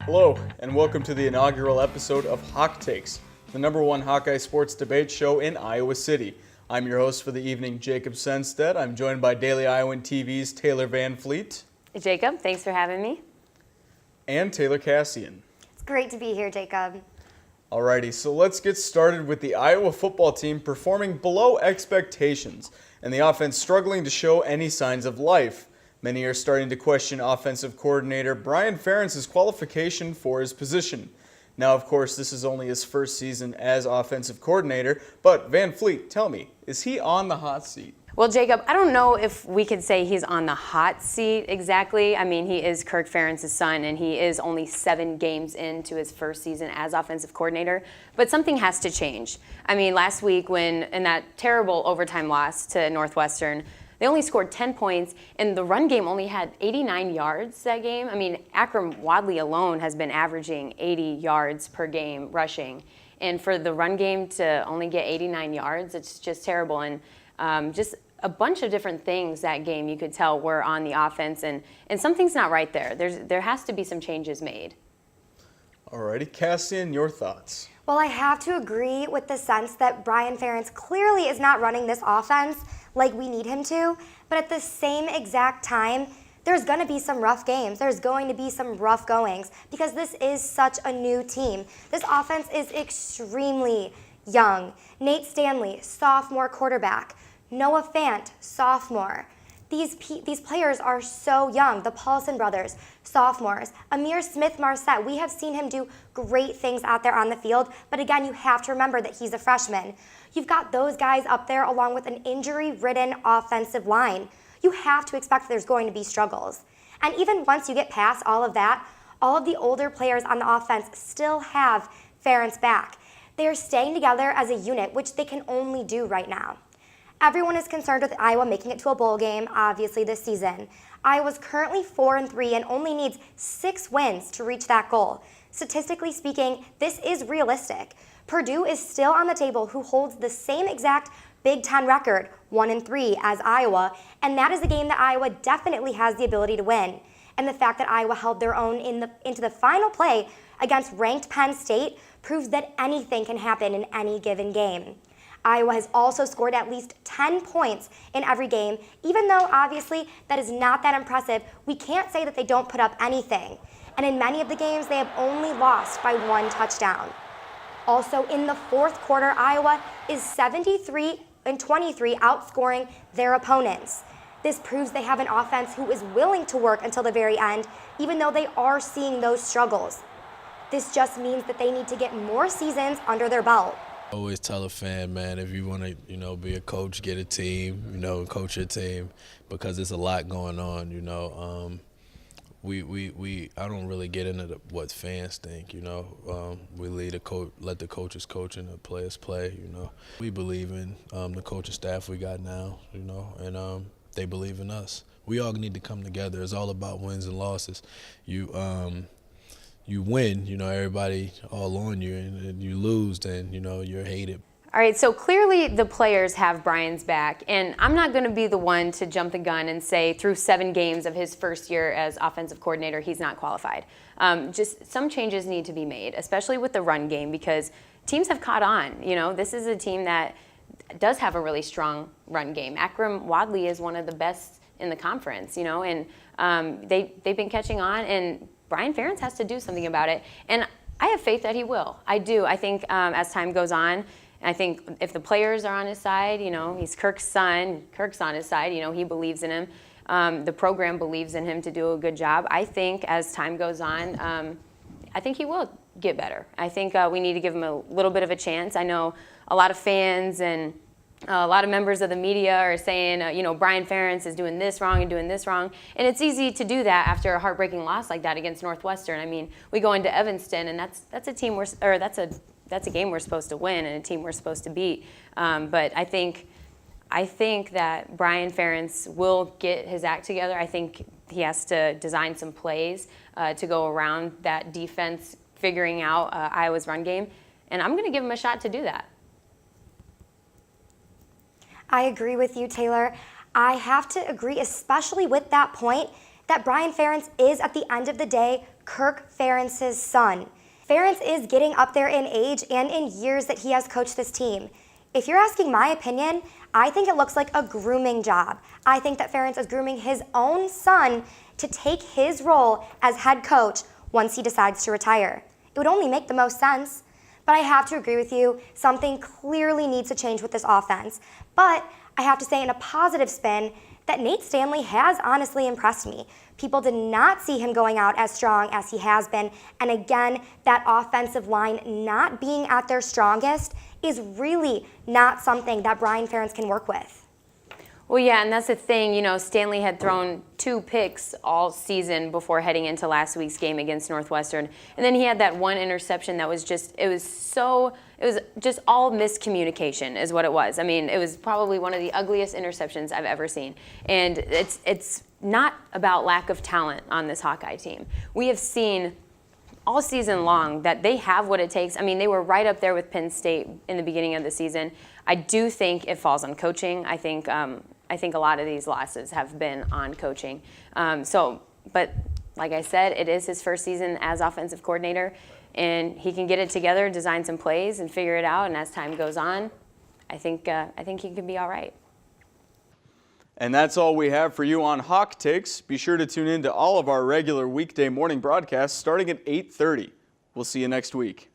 Hello, and welcome to the inaugural episode of Hawk Takes, the #1 Hawkeye sports debate show in Iowa City. I'm your host for the evening, Jacob Senstead. I'm joined by Daily Iowan TV's Taylor Van Fleet. Jacob, thanks for having me. And Taylor Cassian. It's great to be here, Jacob. Alrighty, so let's get started with the Iowa football team performing below expectations and the offense struggling to show any signs of life. Many are starting to question offensive coordinator Brian Ferentz's qualification for his position. Now, of course, this is only his first season as offensive coordinator, but Van Fleet, tell me, is he on the hot seat? Well, Jacob, I don't know if we could say he's on the hot seat exactly. I mean, he is Kirk Ferentz's son, and he is only 7 games into his first season as offensive coordinator. But something has to change. I mean, last week when in that terrible overtime loss to Northwestern, they only scored 10 points, and the run game only had 89 yards that game. I mean, Akram Wadley alone has been averaging 80 yards per game rushing. And for the run game to only get 89 yards, it's just terrible. And just a bunch of different things that game you could tell were on the offense, and something's not right there. There has to be some changes made. Alrighty, Cassian, your thoughts? Well, I have to agree with the sense that Brian Ferentz clearly is not running this offense like we need him to, but at the same exact time, there's going to be some rough games. There's going to be some rough goings because this is such a new team. This offense is extremely young. Nate Stanley, sophomore quarterback. Noah Fant, sophomore. These players are so young. The Paulson brothers, sophomores. Amir Smith-Marset, we have seen him do great things out there on the field, but again, you have to remember that he's a freshman. You've got those guys up there along with an injury-ridden offensive line. You have to expect there's going to be struggles. And even once you get past all of that, all of the older players on the offense still have Ferentz back. They are staying together as a unit, which they can only do right now. Everyone is concerned with Iowa making it to a bowl game, obviously, this season. Iowa's currently 4-3 and only needs 6 wins to reach that goal. Statistically speaking, this is realistic. Purdue is still on the table, who holds the same exact Big Ten record, 1-3, as Iowa, and that is a game that Iowa definitely has the ability to win. And the fact that Iowa held their own into the final play against ranked Penn State proves that anything can happen in any given game. Iowa has also scored at least 10 points in every game. Even though, obviously, that is not that impressive, we can't say that they don't put up anything. And in many of the games, they have only lost by 1 touchdown. Also, in the fourth quarter, Iowa is 73-23, outscoring their opponents. This proves they have an offense who is willing to work until the very end, even though they are seeing those struggles. This just means that they need to get more seasons under their belt. I always tell a fan, man, if you want to, be a coach, get a team, coach your team, because there's a lot going on, I don't really get into what fans think, we let the coaches coach and the players play, We believe in the coaching staff we got now, and they believe in us. We all need to come together. It's all about wins and losses. You win, everybody all on you, and you lose, then, you're hated. All right, so clearly the players have Brian's back, and I'm not going to be the one to jump the gun and say through 7 games of his first year as offensive coordinator, he's not qualified. Just some changes need to be made, especially with the run game, because teams have caught on. This is a team that does have a really strong run game. Akram Wadley is one of the best in the conference, and they've been catching on, and Brian Ferentz has to do something about it, and I have faith that he will. I do. I think as time goes on, I think if the players are on his side, he's Kirk's son, Kirk's on his side, he believes in him. The program believes in him to do a good job. I think as time goes on, I think he will get better. I think we need to give him a little bit of a chance. I know a lot of fans and a lot of members of the media are saying, Brian Ferentz is doing this wrong and doing this wrong. And it's easy to do that after a heartbreaking loss like that against Northwestern. I mean, we go into Evanston, and that's a game we're supposed to win and a team we're supposed to beat. But I think that Brian Ferentz will get his act together. I think he has to design some plays to go around that defense, figuring out Iowa's run game. And I'm going to give him a shot to do that. I agree with you, Taylor. I have to agree, especially with that point, that Brian Ferentz is, at the end of the day, Kirk Ferentz's son. Ferentz is getting up there in age and in years that he has coached this team. If you're asking my opinion, I think it looks like a grooming job. I think that Ferentz is grooming his own son to take his role as head coach once he decides to retire. It would only make the most sense. But I have to agree with you, something clearly needs to change with this offense. But I have to say in a positive spin that Nate Stanley has honestly impressed me. People did not see him going out as strong as he has been. And again, that offensive line not being at their strongest is really not something that Brian Ferentz can work with. Well, yeah, and that's the thing. You know, Stanley had thrown 2 picks all season before heading into last week's game against Northwestern. And then he had that one interception that was just, it was just all miscommunication is what it was. I mean, it was probably one of the ugliest interceptions I've ever seen. And it's not about lack of talent on this Hawkeye team. We have seen all season long that they have what it takes. I mean, they were right up there with Penn State in the beginning of the season. I do think it falls on coaching. I think a lot of these losses have been on coaching. But like I said, it is his first season as offensive coordinator, and he can get it together, design some plays, and figure it out. And as time goes on, I think he can be all right. And that's all we have for you on Hawk Takes. Be sure to tune in to all of our regular weekday morning broadcasts starting at 8:30. We'll see you next week.